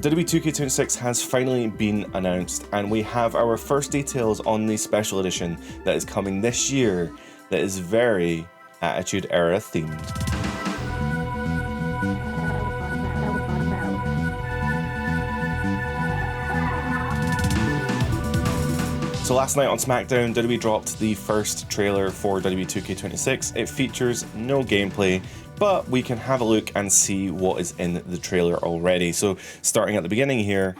WWE 2K26 has finally been announced, and we have our first details on the special edition that is coming this year that is very Attitude Era themed. So last night on SmackDown, WWE dropped the first trailer for WWE 2K26. It features no gameplay, but we can have a look and see what is in the trailer already. So starting at the beginning here,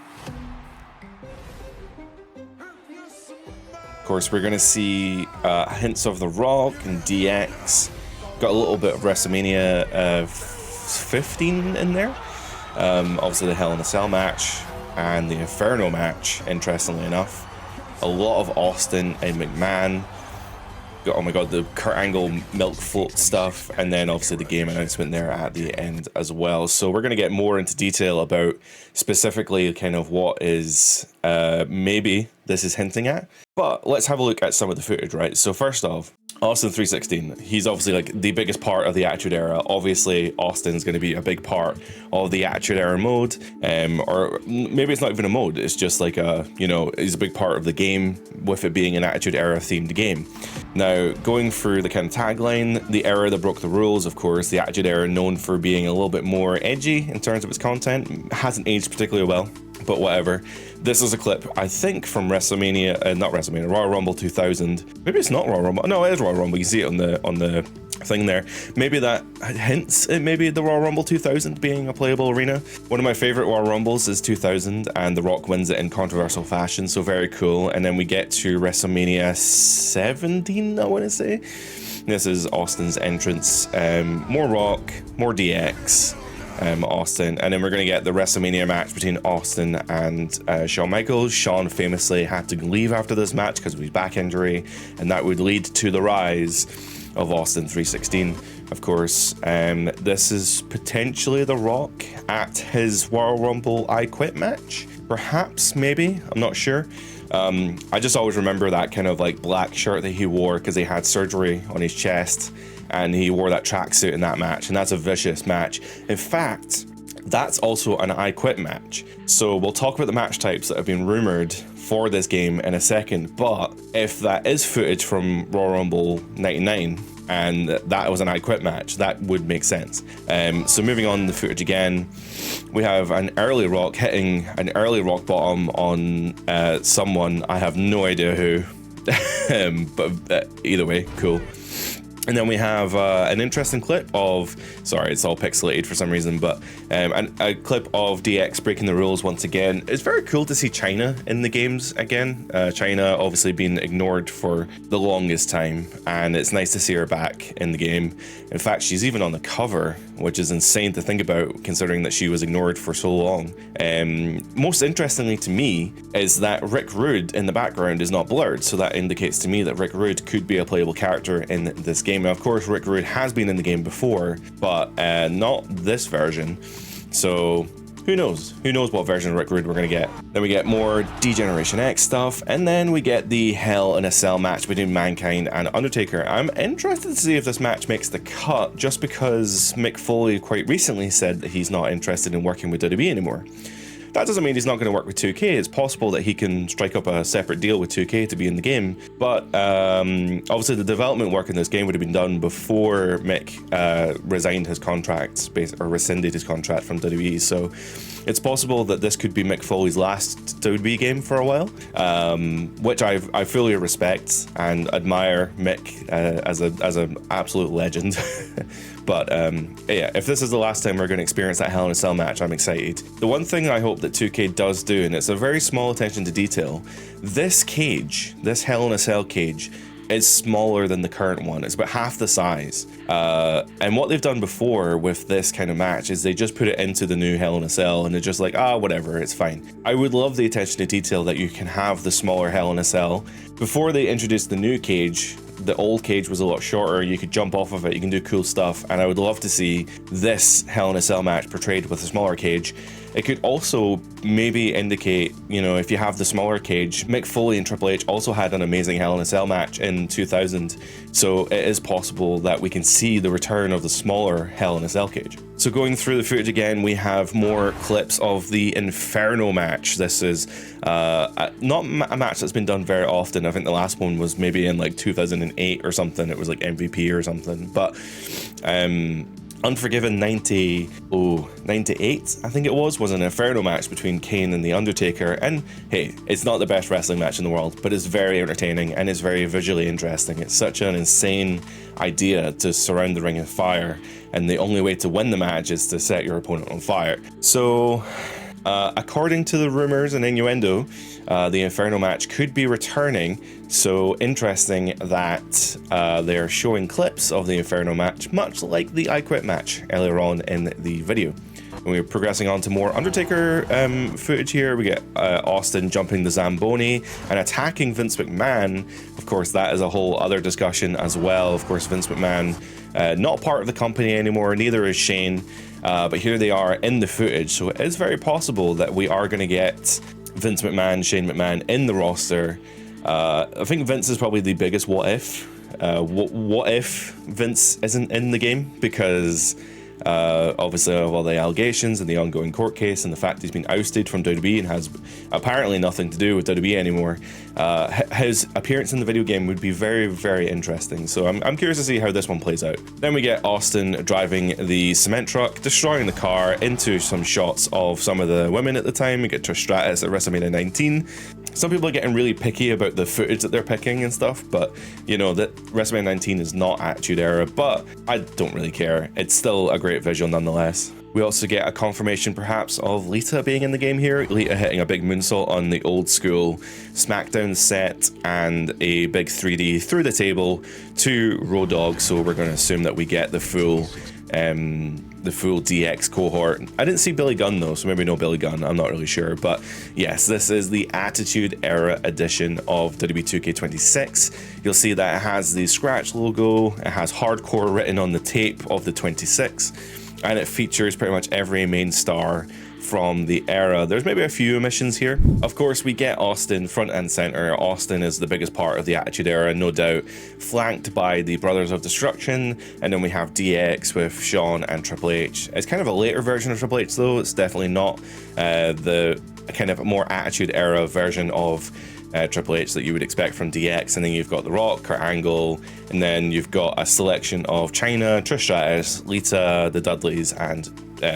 of course, we're going to see hints of The Rock and DX. Got a little bit of WrestleMania 15 in there. Obviously the Hell in a Cell match and the Inferno match, interestingly enough. A lot of Austin and McMahon. Got, oh my god, the Kurt Angle milk float stuff, and then obviously the game announcement there at the end as well. So we're going to get more into detail about specifically kind of what is maybe this is hinting at. But let's have a look at some of the footage, right? So first off, Austin 316, he's obviously like the biggest part of the Attitude Era. Obviously, Austin's going to be a big part of the Attitude Era mode, or maybe it's not even a mode, it's just like a, you know, he's a big part of the game with it being an Attitude Era themed game. Now, going through the kind of tagline, the era that broke the rules, of course, the Attitude Era known for being a little bit more edgy in terms of its content, hasn't aged particularly well, but whatever. This is a clip, I think, from WrestleMania, not WrestleMania, Royal Rumble 2000. Maybe it's not Royal Rumble. No, it is Royal Rumble. You see it on the thing there. Maybe that hints at maybe the Royal Rumble 2000 being a playable arena. One of my favorite Royal Rumbles is 2000, and The Rock wins it in controversial fashion, so very cool. And then we get to WrestleMania 17, I want to say. This is Austin's entrance. More Rock, more DX. Austin, and then we're going to get the WrestleMania match between Austin and Shawn Michaels. Shawn famously had to leave after this match because of his back injury, and that would lead to the rise of Austin 316. Of course, this is potentially The Rock at his Royal Rumble I Quit match. Perhaps, maybe, I'm not sure. I just always remember that kind of like black shirt that he wore because he had surgery on his chest, and he wore that tracksuit in that match, and that's a vicious match. In fact, that's also an I Quit match. So we'll talk about the match types that have been rumored for this game in a second, but if that is footage from Royal Rumble 99 and that was an I Quit match, that would make sense. So moving on the footage again, we have an early Rock hitting an early Rock bottom on someone, I have no idea who, but either way, cool. And then we have an interesting clip of, sorry, it's all pixelated for some reason, but a clip of DX breaking the rules once again. It's very cool to see China in the games again. China obviously been ignored for the longest time, and it's nice to see her back in the game. In fact, she's even on the cover, which is insane to think about considering that she was ignored for so long. Most interestingly to me is that Rick Rude in the background is not blurred, so that indicates to me that Rick Rude could be a playable character in this game. Now, of course, Rick Rude has been in the game before, but not this version. So who knows? Who knows what version of Rick Rude we're going to get. Then we get more D-Generation X stuff, and then we get the Hell in a Cell match between Mankind and Undertaker. I'm interested to see if this match makes the cut, just because Mick Foley quite recently said that he's not interested in working with WWE anymore. That doesn't mean he's not going to work with 2K. It's possible that he can strike up a separate deal with 2K to be in the game. But obviously the development work in this game would have been done before Mick resigned his contract, or rescinded his contract from WWE. So it's possible that this could be Mick Foley's last WWE game for a while, which I fully respect and admire Mick as an absolute legend. But yeah, if this is the last time we're going to experience that Hell in a Cell match, I'm excited. The one thing I hope that 2K does do, and it's a very small attention to detail, this cage, this Hell in a Cell cage, is smaller than the current one. It's about half the size. And what they've done before with this kind of match is they just put it into the new Hell in a Cell, and they're just like, whatever, it's fine. I would love the attention to detail that you can have the smaller Hell in a Cell. Before they introduced the new cage, the old cage was a lot shorter. You could jump off of it, you can do cool stuff, and I would love to see this Hell in a Cell match portrayed with a smaller cage. It could also maybe indicate, you know, if you have the smaller cage, Mick Foley and Triple H also had an amazing Hell in a Cell match in 2000, so it is possible that we can see the return of the smaller Hell in a Cell cage. So going through the footage again, we have more clips of the Inferno match. This is not a match that's been done very often. I think the last one was maybe in like 2008 or something. It was like MVP or something, but Unforgiven 98, I think it was an Inferno match between Kane and The Undertaker, and hey, it's not the best wrestling match in the world, but it's very entertaining and it's very visually interesting. It's such an insane idea to surround the ring in fire, and the only way to win the match is to set your opponent on fire. So according to the rumors and innuendo, the Inferno match could be returning, so interesting that they're showing clips of the Inferno match, much like the I Quit match earlier on in the video. And we're progressing on to more Undertaker footage here. We get Austin jumping the Zamboni and attacking Vince McMahon. Of course, that is a whole other discussion as well. Of course, Vince McMahon, not part of the company anymore, neither is Shane. But here they are in the footage, so it is very possible that we are going to get Vince McMahon, Shane McMahon in the roster. I think Vince is probably the biggest what if. What if Vince isn't in the game? Because obviously of all the allegations and the ongoing court case and the fact he's been ousted from WWE and has apparently nothing to do with WWE anymore, his appearance in the video game would be very, very interesting. So I'm curious to see how this one plays out. Then we get Austin driving the cement truck, destroying the car, into some shots of some of the women at the time. We get Trish Stratus at WrestleMania 19. Some people are getting really picky about the footage that they're picking and stuff, but you know that WrestleMania 19 is not Attitude Era, but I don't really care. It's still a great visual nonetheless. We also get a confirmation perhaps of Lita being in the game here. Lita hitting a big moonsault on the old school SmackDown set and a big 3D through the table to Road Dogg, so we're going to assume that we get the full DX cohort. I didn't see Billy Gunn though, so maybe no Billy Gunn, I'm not really sure. But yes, this is the Attitude Era edition of WWE 2K26. You'll see that it has the scratch logo, it has hardcore written on the tape of the 26, and it features pretty much every main star from the era. There's maybe a few omissions here. Of course, we get Austin front and center. Austin is the biggest part of the Attitude Era, no doubt, flanked by the Brothers of Destruction, and then we have DX with Shawn and Triple H. It's kind of a later version of Triple H though. It's definitely not the kind of more Attitude Era version of Triple H that you would expect from DX. And then you've got The Rock, Kurt Angle, and then you've got a selection of Chyna, Trish Stratus, Lita, the Dudleys, and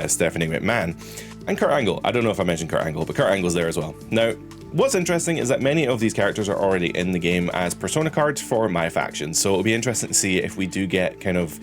Stephanie McMahon. And Kurt Angle. I don't know if I mentioned Kurt Angle, but Kurt Angle's there as well. Now, what's interesting is that many of these characters are already in the game as persona cards for my faction, so it'll be interesting to see if we do get kind of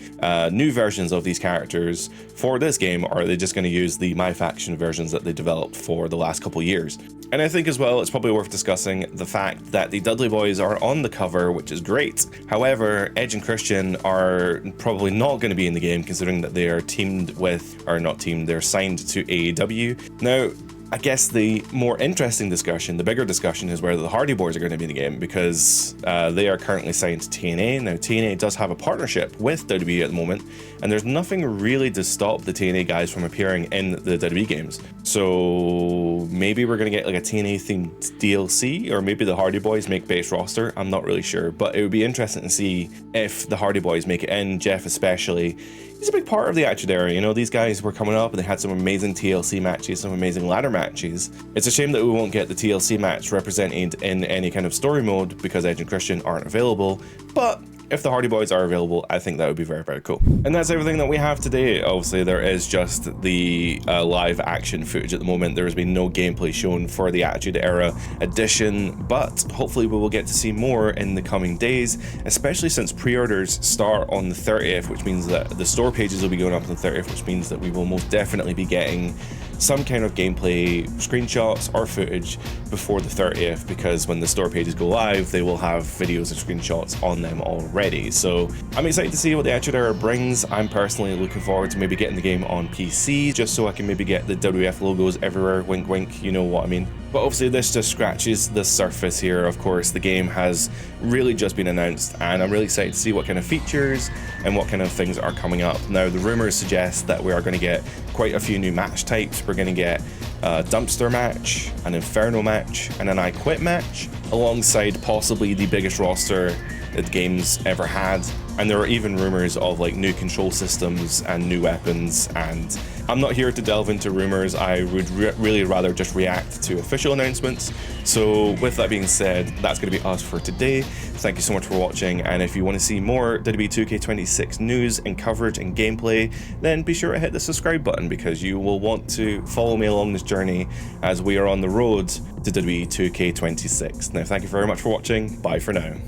new versions of these characters for this game, or are they just going to use the my faction versions that they developed for the last couple years. And I think as well, it's probably worth discussing the fact that the Dudley Boys are on the cover, which is great. However, Edge and Christian are probably not going to be in the game, considering that they are teamed with, or not teamed, they're signed to AEW. Now, I guess the more interesting discussion, the bigger discussion, is whether the Hardy Boys are going to be in the game, because they are currently signed to TNA. Now, TNA does have a partnership with WWE at the moment, and there's nothing really to stop the TNA guys from appearing in the WWE games. So maybe we're going to get like a TNA themed DLC, or maybe the Hardy Boys make base roster. I'm not really sure, but it would be interesting to see if the Hardy Boys make it in. Jeff especially. He's a big part of the Attitude Era. You know, these guys were coming up and they had some amazing TLC matches, some amazing ladder matches. It's a shame that we won't get the TLC match represented in any kind of story mode because Edge and Christian aren't available, but if the Hardy Boys are available, I think that would be very, very cool. And that's everything that we have today. Obviously, there is just the live action footage at the moment. There has been no gameplay shown for the Attitude Era edition, but hopefully we will get to see more in the coming days, especially since pre-orders start on the 30th, which means that the store pages will be going up on the 30th, which means that we will most definitely be getting some kind of gameplay screenshots or footage before the 30th, because when the store pages go live, they will have videos and screenshots on them already. So I'm excited to see what the Attitude Era brings. I'm personally looking forward to maybe getting the game on PC, just so I can maybe get the WF logos everywhere, wink wink, you know what I mean. But obviously this just scratches the surface here. Of course, the game has really just been announced, and I'm really excited to see what kind of features and what kind of things are coming up. Now, the rumors suggest that we are going to get quite a few new match types. We're going to get a dumpster match, an inferno match, and an I Quit match, alongside possibly the biggest roster that the game's ever had. And there are even rumors of like new control systems and new weapons, and I'm not here to delve into rumors. I would really rather just react to official announcements. So with that being said, that's going to be us for today. Thank you so much for watching, and if you want to see more WWE 2K26 news and coverage and gameplay, then be sure to hit the subscribe button, because you will want to follow me along this journey as we are on the road to WWE 2K26. Now, thank you very much for watching. Bye for now.